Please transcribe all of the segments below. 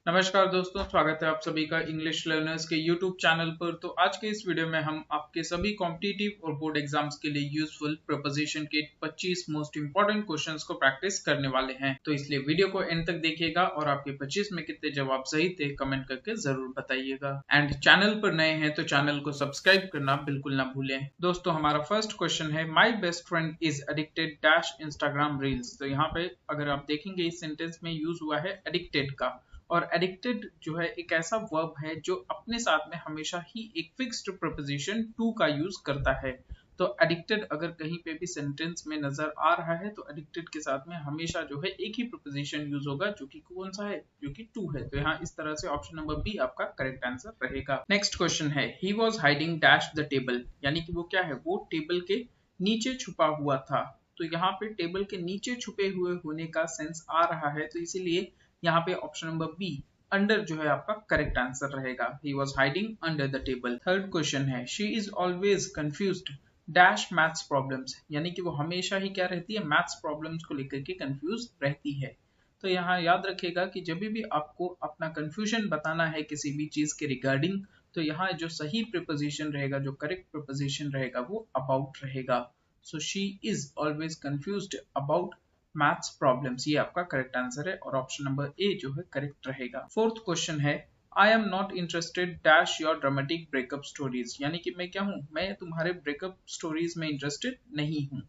नमस्कार दोस्तों, स्वागत है आप सभी का इंग्लिश लर्नर्स के YouTube चैनल पर। तो आज के इस वीडियो में हम आपके सभी कॉम्पिटिटिव और बोर्ड एग्जाम्स के लिए यूजफुल प्रोपोजिशन के 25 मोस्ट इंपॉर्टेंट क्वेश्चंस को प्रैक्टिस करने वाले हैं। तो इसलिए वीडियो को एंड तक देखिएगा और आपके 25 में कितने जवाब सही थे कमेंट करके जरूर बताइएगा। एंड चैनल पर नए हैं तो चैनल को सब्सक्राइब करना बिल्कुल ना भूलें। दोस्तों, हमारा फर्स्ट क्वेश्चन है, my best friend is addicted dash Instagram reels. तो यहाँ पे अगर आप देखेंगे इस सेंटेंस में यूज हुआ है एडिक्टेड का, और एडिक्टेड जो है एक ऐसा वर्ब है जो अपने साथ में हमेशा ही एक फिक्स्ड प्रीपोजिशन टू का यूज करता है। तो एडिक्टेड अगर कहीं पे भी सेंटेंस में नजर आ रहा है तो एडिक्टेड के साथ में हमेशा जो है एक ही प्रीपोजिशन यूज होगा, जो कि कौन सा है, जो कि टू है। तो यहाँ इस तरह से ऑप्शन नंबर बी आपका करेक्ट आंसर रहेगा। नेक्स्ट क्वेश्चन है, ही was hiding dash the table, यानी कि वो क्या है, वो टेबल के नीचे छुपा हुआ था। तो यहाँ पे टेबल के नीचे छुपे हुए होने का सेंस आ रहा है, तो इसीलिए यहाँ पे ऑप्शन नंबर बी अंडर जो है आपका करेक्ट आंसर रहेगा। He was hiding under the table. Third question है, she is always confused dash maths problems, यानी कि वो हमेशा ही क्या रहती है, मैथ्स प्रॉब्लम्स को लेकर के कंफ्यूज रहती है। तो यहाँ याद रखिएगा कि जब भी आपको अपना कंफ्यूजन बताना है किसी भी चीज के रिगार्डिंग, तो यहाँ जो सही प्रीपोजिशन रहेगा, जो करेक्ट प्रीपोजिशन रहेगा, वो अबाउट रहेगा। सो she is always confused about maths problems, ये आपका करेक्ट आंसर है और ऑप्शन नंबर ए जो है करेक्ट रहेगा। फोर्थ क्वेश्चन है, I am not interested dash your dramatic breakup stories, यानी कि मैं क्या हूं, मैं तुम्हारे ब्रेकअप स्टोरीज में इंटरेस्टेड नहीं हूं।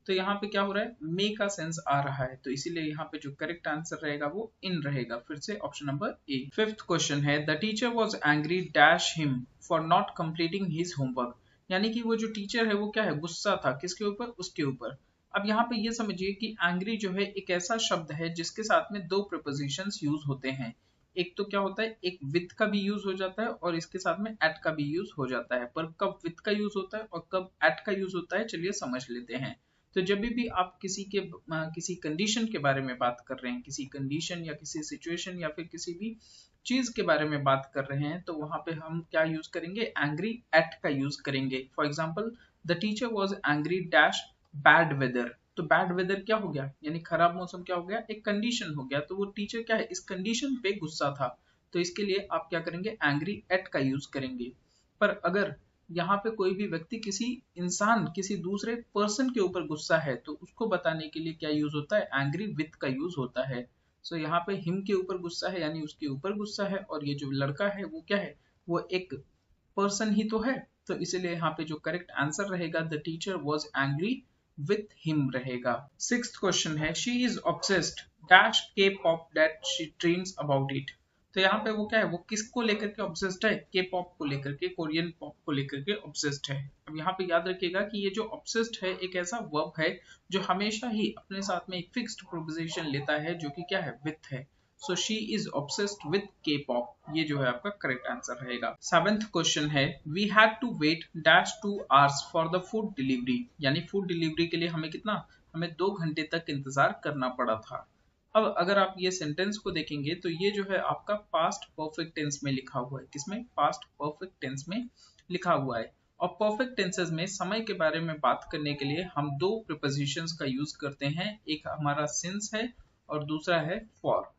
तो यहाँ पे क्या हो रहा है, मे का सेंस आ रहा है, तो इसीलिए यहाँ पे जो करेक्ट आंसर रहेगा वो इन रहेगा। फिर से option number A. Fifth question है, the teacher was angry dash him for not completing his homework, यानी कि वो जो टीचर है वो क्या है, गुस्सा था किसके ऊपर, उसके ऊपर। अब यहाँ पे ये समझिए कि एंग्री जो है एक ऐसा शब्द है जिसके साथ में दो प्रीपोजिशंस यूज होते हैं। एक तो क्या होता है, एक विथ का भी यूज हो जाता है और इसके साथ में एट का भी यूज हो जाता है। पर कब विथ का यूज होता है और कब एट का यूज होता है, चलिए समझ लेते हैं। तो जब भी आप किसी कंडीशन के बारे में बात कर रहे हैं, किसी कंडीशन या किसी सिचुएशन या फिर किसी भी चीज के बारे में बात कर रहे हैं, तो वहां पे हम क्या यूज करेंगे, एंग्री एट का यूज करेंगे। For example, the teacher was angry dash bad weather. तो बैड वेदर क्या हो गया, यानी खराब मौसम क्या हो गया, एक कंडीशन हो गया। तो वो टीचर क्या है, इस कंडीशन पे गुस्सा था, तो इसके लिए आप क्या करेंगे, एंग्री एट का यूज करेंगे। पर अगर यहाँ पे कोई भी व्यक्ति किसी इंसान, किसी दूसरे पर्सन के ऊपर गुस्सा है, तो उसको बताने के लिए क्या यूज होता है, एंग्री विथ का यूज होता है। सो यहाँ पे हिम के ऊपर गुस्सा है, यानी उसके ऊपर गुस्सा है, और ये जो लड़का है वो क्या है, वो एक पर्सन ही तो है। तो इसीलिए यहाँ पे जो करेक्ट आंसर रहेगा, the teacher was angry with him रहेगा। सिक्स्थ क्वेश्चन है, शी इज ऑब्सेस्ड डैश के pop that she dreams about it. तो यहाँ पे वो क्या है, वो किसको लेकर के ऑब्सेस्ड है, के पॉप को लेकर के, कोरियन पॉप को लेकर के ऑब्सेस्ड है। अब यहाँ पे याद रखिएगा कि ये जो ऑब्सेस्ड है एक ऐसा वर्ब है जो हमेशा ही अपने साथ में एक फिक्स्ड प्रीपोजिशन लेता है, जो कि क्या है, विथ है। So she is obsessed with K pop, ये जो है आपका करेक्ट आंसर रहेगा। सेवेंथ क्वेश्चन है, we had to wait dash 2 hours for the food delivery, यानी फूड डिलीवरी के लिए हमें कितना, हमें 2 घंटे तक इंतजार करना पड़ा था। अब अगर आप ये सेंटेंस को देखेंगे तो ये जो है आपका पास्ट परफेक्ट टेंस में लिखा हुआ है। किसमें, पास्ट परफेक्ट टेंस में लिखा हुआ है। और परफेक्ट टेंसेस में समय के बारे में बात करने के लिए हम दो प्रीपोजिशंस का यूज करते हैं, एक हमारा सिंस है और दूसरा है फॉर।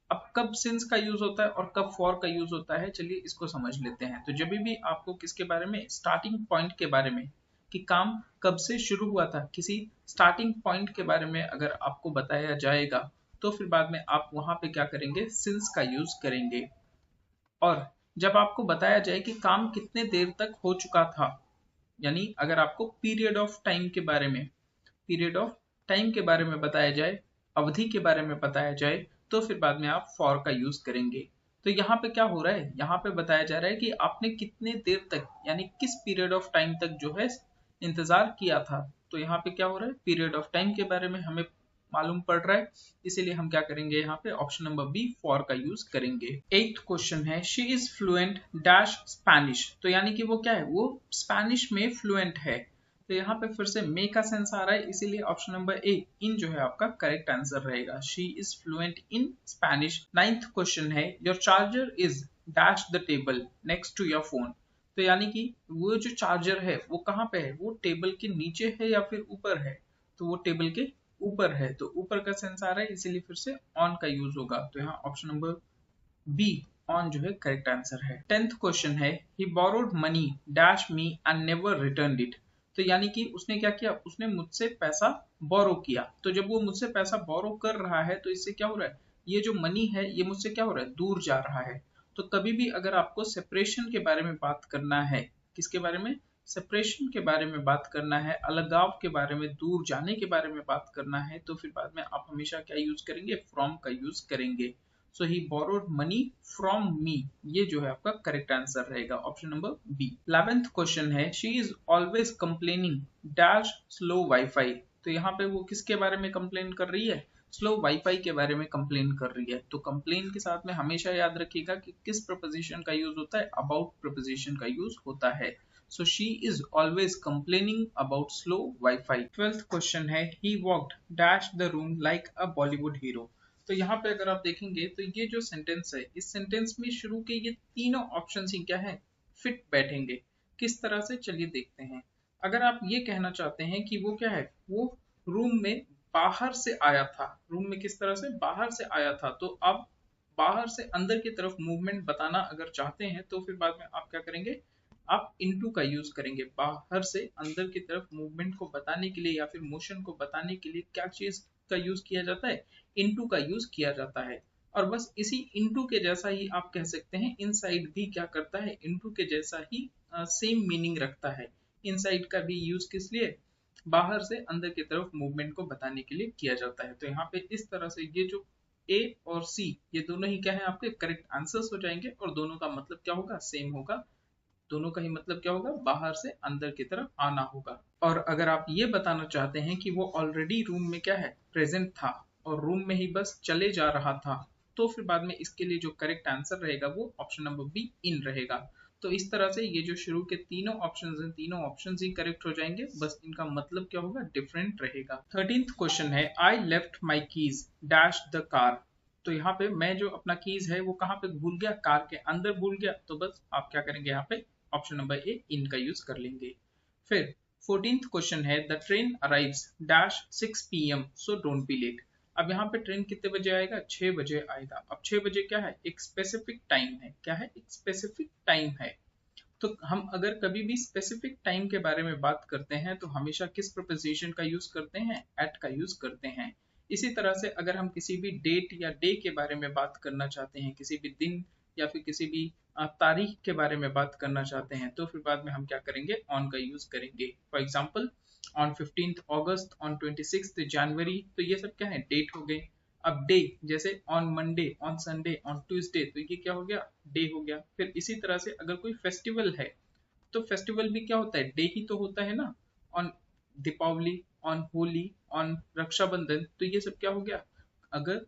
अब कब सिंस का यूज होता है और कब फॉर का यूज होता है, चलिए इसको समझ लेते हैं। तो जब भी आपको किसके बारे में, स्टार्टिंग पॉइंट के बारे में, कि काम कब से शुरू हुआ था, किसी स्टार्टिंग पॉइंट के बारे में अगर आपको बताया जाएगा, तो फिर बाद में आप वहां पे क्या करेंगे, सिंस का यूज करेंगे। और जब आपको बताया जाए कि काम कितने देर तक हो चुका था, यानी अगर आपको पीरियड ऑफ टाइम के बारे में, पीरियड ऑफ टाइम के बारे में बताया जाए, अवधि के बारे में बताया जाए, तो फिर बाद में आप फॉर का यूज करेंगे। तो यहाँ पे क्या हो रहा है, यहाँ पे बताया जा रहा है कि आपने कितने देर तक, यानी किस पीरियड ऑफ टाइम तक जो है इंतजार किया था। तो यहाँ पे क्या हो रहा है, पीरियड ऑफ टाइम के बारे में हमें मालूम पड़ रहा है, इसीलिए हम क्या करेंगे, यहाँ पे ऑप्शन नंबर बी फॉर का यूज करेंगे। एट्थ क्वेश्चन है, she is fluent dash Spanish. तो यानी कि वो क्या है, वो स्पेनिश में फ्लुएंट है। तो यहाँ पे फिर से मे का सेंस आ रहा है, इसीलिए ऑप्शन नंबर ए इन जो है आपका करेक्ट आंसर रहेगा। She is fluent in Spanish. Ninth question है, your charger is dash the table next to your phone. तो यानी कि वो जो चार्जर है वो कहाँ पे है, वो टेबल के नीचे है या फिर ऊपर है। तो वो टेबल के ऊपर है, तो ऊपर का सेंस आ रहा है, इसीलिए फिर से ऑन का यूज होगा। तो यहाँ ऑप्शन नंबर बी ऑन जो है करेक्ट आंसर है। 10th क्वेश्चन है he borrowed money dash me and never returned it. तो यानी कि उसने क्या किया, उसने मुझसे पैसा बोरो किया। तो जब वो मुझसे पैसा बोरो कर रहा है तो इससे क्या हो रहा है, ये जो मनी है ये मुझसे क्या हो रहा है, दूर जा रहा है। तो कभी भी अगर आपको सेपरेशन के बारे में बात करना है, किसके बारे में, सेपरेशन के बारे में बात करना है, अलगाव के बारे में, दूर जाने के बारे में बात करना है, तो फिर बाद में आप हमेशा क्या यूज करेंगे, फ्रॉम का यूज करेंगे। So he borrowed money from me, ये जो है आपका करेक्ट आंसर रहेगा, option number B. 11th question है she is always complaining dash slow WiFi. तो यहाँ पे वो किसके बारे में कंप्लेन कर रही है, स्लो वाईफाई के बारे में कंप्लेन कर रही है। तो कंप्लेन के साथ में हमेशा याद रखिएगा कि किस प्रपोजिशन का यूज होता है, अबाउट प्रपोजिशन का यूज होता है। So she is always complaining about slow Wi-Fi. 12th question है he walked dash the room like a Bollywood hero. तो यहाँ पे अगर आप देखेंगे तो ये जो सेंटेंस है, इस सेंटेंस में शुरू के ये तीनों ऑप्शन ही क्या है, फिट बैठेंगे। किस तरह से, चलिए देखते हैं। अगर आप ये कहना चाहते हैं कि वो क्या है, वो रूम में बाहर से आया था, रूम में किस तरह से, बाहर से आया था, तो अब बाहर से अंदर की तरफ मूवमेंट बताना अगर चाहते हैं तो फिर बाद में आप क्या करेंगे, आप इनटू का यूज करेंगे। बाहर से अंदर की तरफ मूवमेंट को बताने के लिए या फिर मोशन को बताने के लिए क्या चीज का यूज किया जाता है, इनटू का यूज किया जाता है। और बस इसी इनटू के जैसा ही आप कह सकते हैं इनसाइड भी क्या करता है, इनटू के जैसा ही सेम मीनिंग रखता है। इनसाइड का भी यूज किस लिए, बाहर से अंदर की तरफ मूवमेंट को बताने के लिए किया जाता है। तो यहाँ पे इस तरह से ये जो ए और सी ये दोनों ही क्या है, आपके करेक्ट आंसर्स हो जाएंगे और दोनों का मतलब क्या होगा, सेम होगा। दोनों का ही मतलब क्या होगा, बाहर से अंदर की तरफ आना होगा। और अगर आप ये बताना चाहते हैं कि वो ऑलरेडी रूम में क्या है, प्रेजेंट था और रूम में ही बस चले जा रहा था, तो फिर बाद में इसके लिए जो करेक्ट आंसर रहेगा वो ऑप्शन नंबर बी इन रहेगा। तो इस तरह से ये जो शुरू के तीनों ऑप्शंस हैं, तीनों ऑप्शंस ही करेक्ट हो जाएंगे, बस इनका मतलब क्या होगा, डिफरेंट रहेगा। 13th क्वेश्चन है I left my keys dash the car. तो यहाँ पे मैं जो अपना कीज है वो कहाँ पे भूल गया, कार के अंदर भूल गया। तो बस आप क्या करेंगे, यहाँ पे ऑप्शन नंबर ए इन का यूज कर लेंगे। फिर 14th क्वेश्चन है the train arrives dash 6 PM so don't be late. अब यहाँ पे ट्रेन कितने बजे आएगा, 6 बजे आएगा। अब 6 बजे क्या है, एक स्पेसिफिक टाइम है, क्या है, एक स्पेसिफिक टाइम है। तो हम अगर कभी भी स्पेसिफिक टाइम के बारे में बात करते हैं तो हमेशा किस प्रपोजिशन का यूज करते हैं, एट का यूज करते हैं। इसी तरह से अगर हम किसी भी डेट या डे के बारे में बात करना चाहते हैं, किसी भी दिन या फिर किसी भी तारीख के बारे में बात करना चाहते हैं, तो फिर बाद में हम क्या करेंगे, ऑन का यूज करेंगे। For example on 15th August, on 26th जनवरी, तो ये सब क्या है, डेट हो गए। अब डे जैसे on Monday, on Sunday, on Tuesday, तो ये क्या हो गया, डे हो गया। फिर इसी तरह से अगर कोई फेस्टिवल है तो फेस्टिवल भी क्या होता है, डे ही तो होता है ना। On Deepavali, on Holi, on Rakshabandhan, तो ये सब क्या हो गया। अगर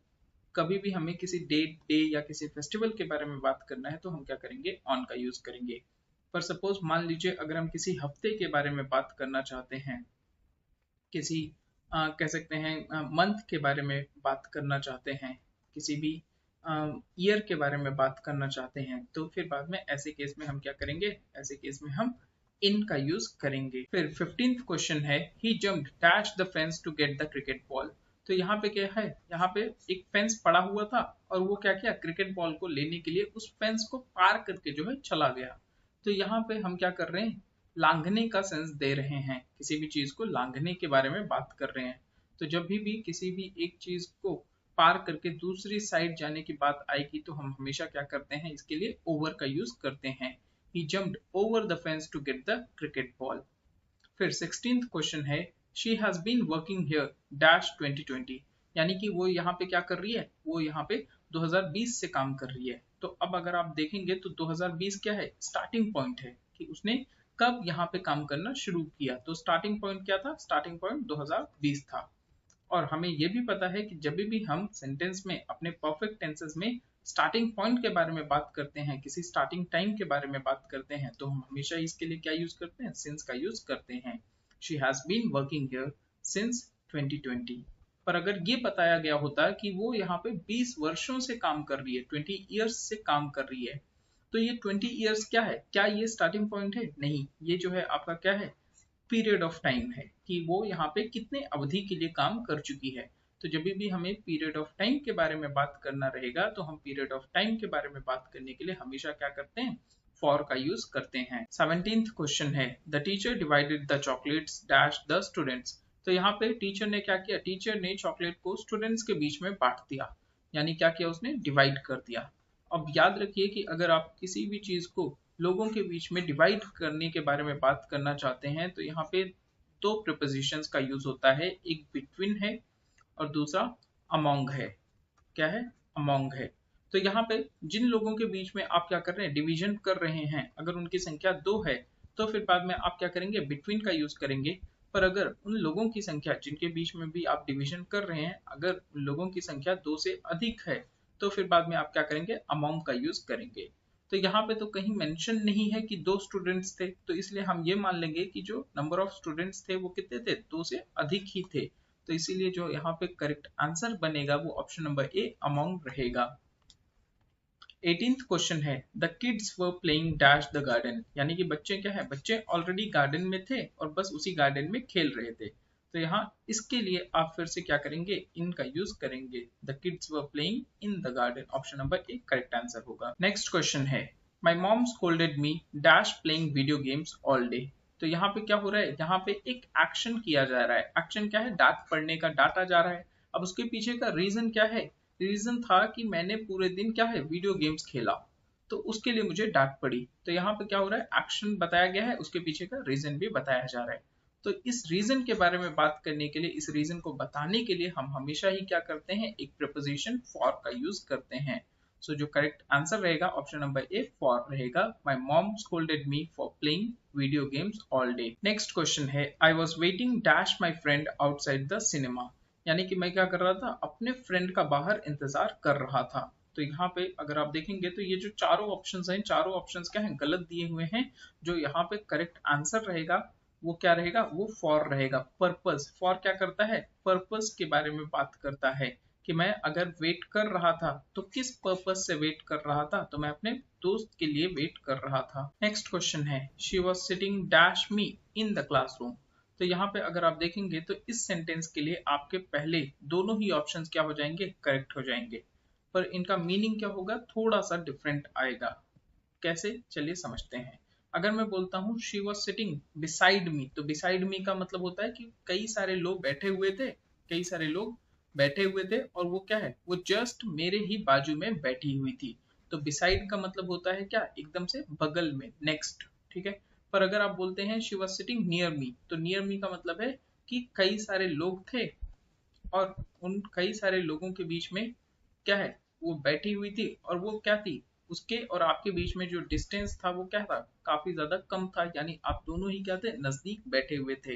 कभी भी हमें किसी डेट, डे या किसी फेस्टिवल के बारे में बात करना है तो हम क्या करेंगे, ऑन का यूज करेंगे। पर सपोज मान लीजिए अगर हम किसी हफ्ते के बारे में बात करना चाहते हैं, किसी कह सकते हैं मंथ के बारे में बात करना चाहते हैं, किसी भी ईयर के बारे में बात करना चाहते हैं, तो फिर बाद में ऐसे केस में हम क्या करेंगे, ऐसे केस में हम इन का यूज करेंगे। फिर 15th क्वेश्चन है he jumped dash the fence to get the cricket ball. तो यहाँ पे क्या है, यहाँ पे एक फेंस पड़ा हुआ था और वो क्या किया, क्रिकेट बॉल को लेने के लिए उस फेंस को पार करके जो है चला गया। तो यहाँ पे हम क्या कर रहे हैं, लांघने का सेंस दे रहे हैं, किसी भी चीज को लांघने के बारे में बात कर रहे हैं। तो जब भी किसी भी एक चीज को पार करके दूसरी साइड जाने की बात आएगी तो हम हमेशा क्या करते हैं, इसके लिए ओवर का यूज करते हैं। He jumped over the fence to get the cricket ball. फिर 16th क्वेश्चन है she has been working here dash 2020। यानी कि वो यहाँ पे क्या कर रही है, वो यहाँ पे 2020 से काम कर रही है। तो अब अगर आप देखेंगे तो 2020 क्या है, स्टार्टिंग पॉइंट है कि उसने कब यहाँ पे काम करना शुरू किया। तो स्टार्टिंग पॉइंट क्या था, स्टार्टिंग पॉइंट 2020 था। और हमें यह भी पता है कि जब भी हम सेंटेंस में अपने परफेक्ट टेंसेस में स्टार्टिंग पॉइंट के बारे में बात करते हैं, किसी स्टार्टिंग टाइम के बारे में बात करते हैं, तो हम हमेशा इसके लिए क्या यूज करते हैं, सिंस का यूज करते हैं। She has been working here since 2020। पर अगर ये बताया गया होता कि वो यहाँ पे 20 वर्षों से काम कर रही है, 20 ईयर्स से काम कर रही है, तो ये 20 ईयर्स क्या है, क्या ये स्टार्टिंग पॉइंट है, नहीं, ये जो है आपका क्या है, पीरियड ऑफ टाइम है कि वो यहाँ पे कितने अवधि के लिए काम कर चुकी है। तो जब भी हमें पीरियड ऑफ टाइम के बारे में बात करना रहेगा तो हम पीरियड ऑफ टाइम के बारे में बात करने के लिए हमेशा क्या करते हैं, फॉर का यूज करते हैं। 17th क्वेश्चन है the teacher divided the chocolates dash the students. तो यहाँ पे टीचर ने क्या किया, टीचर ने चॉकलेट को स्टूडेंट्स के बीच में बांट दिया, यानी क्या किया, उसने डिवाइड कर दिया। अब याद रखिए कि अगर आप किसी भी चीज को लोगों के बीच में डिवाइड करने के बारे में बात करना चाहते हैं तो यहाँ पे दो प्रीपोजिशंस का यूज होता है, एक बिटवीन है और दूसरा अमोंग है। क्या है, अमोंग है। तो यहाँ पे जिन लोगों के बीच में आप क्या कर रहे हैं, डिवीजन कर रहे हैं, अगर उनकी संख्या 2 है तो फिर बाद में आप क्या करेंगे, बिटवीन का यूज करेंगे। पर अगर उन लोगों की संख्या जिनके बीच में भी आप डिवीजन कर रहे हैं, अगर उन लोगों की संख्या 2 से अधिक है तो फिर बाद में आप क्या करेंगे, अमोंग का यूज करेंगे। तो यहाँ पे तो कहीं मेंशन नहीं है कि 2 स्टूडेंट्स थे, तो इसलिए हम ये मान लेंगे कि जो नंबर ऑफ स्टूडेंट्स थे वो कितने थे, 2 से अधिक ही थे। तो इसीलिए जो यहाँ पे करेक्ट आंसर बनेगा वो ऑप्शन नंबर ए अमोंग रहेगा। 18th क्वेश्चन है the kids were playing dash the garden, यानी कि बच्चे क्या है, बच्चे ऑलरेडी गार्डन में थे और बस उसी गार्डन में खेल रहे थे। तो यहाँ इसके लिए आप फिर से क्या करेंगे, इन का यूज करेंगे। The kids were playing in the garden, option number A correct answer होगा। नेक्स्ट क्वेश्चन है माई mom scolded me dash playing video games all day. तो यहाँ पे क्या हो रहा है, यहाँ पे एक एक्शन किया जा रहा है। एक्शन क्या है, डांट पड़ने का डांटा जा रहा है। अब उसके पीछे का रीजन क्या है, रीजन था कि मैंने पूरे दिन क्या है, वीडियो गेम्स खेला, तो उसके लिए मुझे डांट पड़ी। तो यहाँ पे क्या हो रहा है, एक्शन बताया गया है, उसके पीछे का रीजन भी बताया जा रहा है। तो इस रीजन के बारे में बात करने के लिए, इस रीजन को बताने के लिए हम हमेशा ही क्या करते हैं, एक प्रीपोजिशन फॉर का यूज करते हैं। सो जो करेक्ट आंसर रहेगा ऑप्शन नंबर ए फॉर रहेगा। My mom scolded me for playing video games all day. Next question है I was waiting dash my friend outside the cinema, यानी कि मैं क्या कर रहा था, अपने फ्रेंड का बाहर इंतजार कर रहा था। तो यहाँ पे अगर आप देखेंगे तो ये जो चारों ऑप्शंस हैं, चारों ऑप्शंस क्या हैं, गलत दिए हुए हैं। जो यहाँ पे करेक्ट आंसर रहेगा वो क्या रहेगा, वो फॉर रहेगा। पर्पस, फॉर क्या करता है, पर्पस के बारे में बात करता है कि मैं अगर वेट कर रहा था तो किस पर्पस से वेट कर रहा था, तो मैं अपने दोस्त के लिए वेट कर रहा था। नेक्स्ट क्वेश्चन है she was sitting dash me in the classroom. तो यहाँ पे अगर आप देखेंगे तो इस सेंटेंस के लिए आपके पहले दोनों ही ऑप्शंस क्या हो जाएंगे, करेक्ट हो जाएंगे। पर इनका मीनिंग क्या होगा, थोड़ा सा डिफरेंट आएगा। कैसे, चलिए समझते हैं। अगर मैं बोलता हूँ she was sitting beside me, तो बिसाइड मी का मतलब होता है कि कई सारे लोग बैठे हुए थे, कई सारे लोग बैठे हुए थे और वो क्या है, वो जस्ट मेरे ही बाजू में बैठी हुई थी। तो बिसाइड का मतलब होता है क्या, एकदम से बगल में, नेक्स्ट, ठीक है। पर अगर आप बोलते हैं she was sitting near me, तो नियर मी का मतलब है कि कई सारे लोग थे और उन कई सारे लोगों के बीच में क्या है, वो बैठी हुई थी और वो क्या थी, उसके और आपके बीच में जो डिस्टेंस था वो क्या था, काफी ज्यादा कम था, यानी आप दोनों ही क्या थे, नजदीक बैठे हुए थे।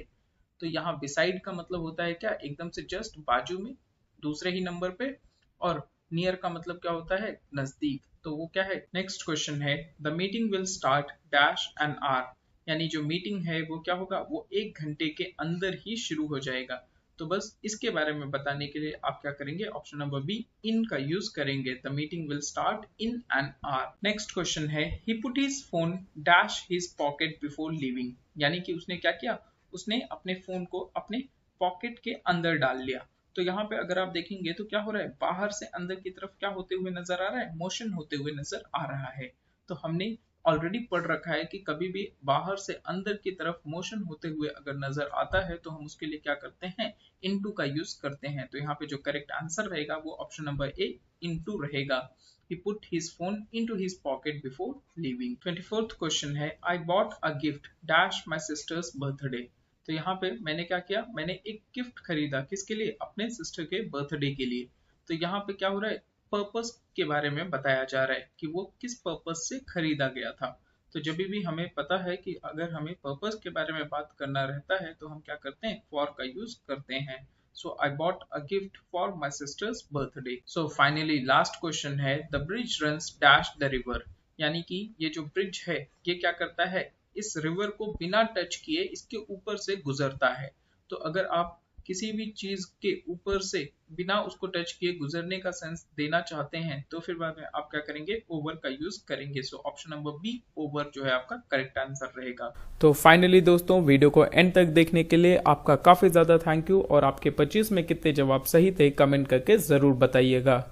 तो यहाँ बिसाइड का मतलब होता है क्या, एकदम से जस्ट बाजू में, दूसरे ही नंबर पे। और नियर का मतलब क्या होता है, नजदीक। तो वो क्या है, नेक्स्ट क्वेश्चन है the meeting will start dash an hour, यानी जो मीटिंग है वो क्या होगा, वो 1 घंटे के अंदर ही शुरू हो जाएगा। तो बस इसके बारे में बताने के लिए आप क्या करेंगे, ऑप्शन नंबर बी इन का यूज करेंगे। The meeting will start in an hour. Next question है he put his phone dash his pocket before leaving, यानी कि उसने क्या किया, उसने अपने फोन को अपने पॉकेट के अंदर डाल लिया। तो यहाँ पे अगर आप देखेंगे तो क्या हो रहा है, बाहर से अंदर की तरफ क्या होते हुए नजर आ रहा है, मोशन होते हुए नजर आ रहा है। तो हमने ऑलरेडी पढ़ रखा है कि कभी भी बाहर से अंदर की तरफ मोशन होते हुए अगर नजर आता है तो हम उसके लिए क्या करते हैं, इनटू का यूज करते हैं। तो यहाँ पे जो करेक्ट आंसर रहेगा वो ऑप्शन नंबर ए इनटू रहेगा। He put his phone into his pocket before leaving. 24th question है I bought a gift dash my sister's birthday. तो यहाँ पे मैंने क्या किया, मैंने एक गिफ्ट खरीदा, किसके लिए, अपने सिस्टर के बर्थडे के लिए। तो यहाँ पे क्या हो रहा है, पर्पस के बारे में बताया जा रहा है कि वो किस पर्पस से खरीदा गया था। तो जब भी हमें पता है कि अगर हमें पर्पस के बारे में बात करना रहता है तो हम क्या करते हैं, फॉर का यूज करते हैं। So I bought a gift for my sister's birthday. So finally last question है the bridge runs dash the river, यानी कि ये जो ब्रिज है ये क्या करता है, इस रिवर को बिना टच किए इसके ऊपर से गुजरता है। तो अगर आप किसी भी चीज के ऊपर से बिना उसको टच किए गुजरने का सेंस देना चाहते हैं तो फिर बाद में आप क्या करेंगे, ओवर का यूज करेंगे। So option number B, over जो है आपका करेक्ट आंसर रहेगा। तो फाइनली दोस्तों, वीडियो को एंड तक देखने के लिए आपका काफी ज्यादा थैंक यू, और आपके 25 में कितने जवाब सही थे कमेंट करके जरूर बताइएगा।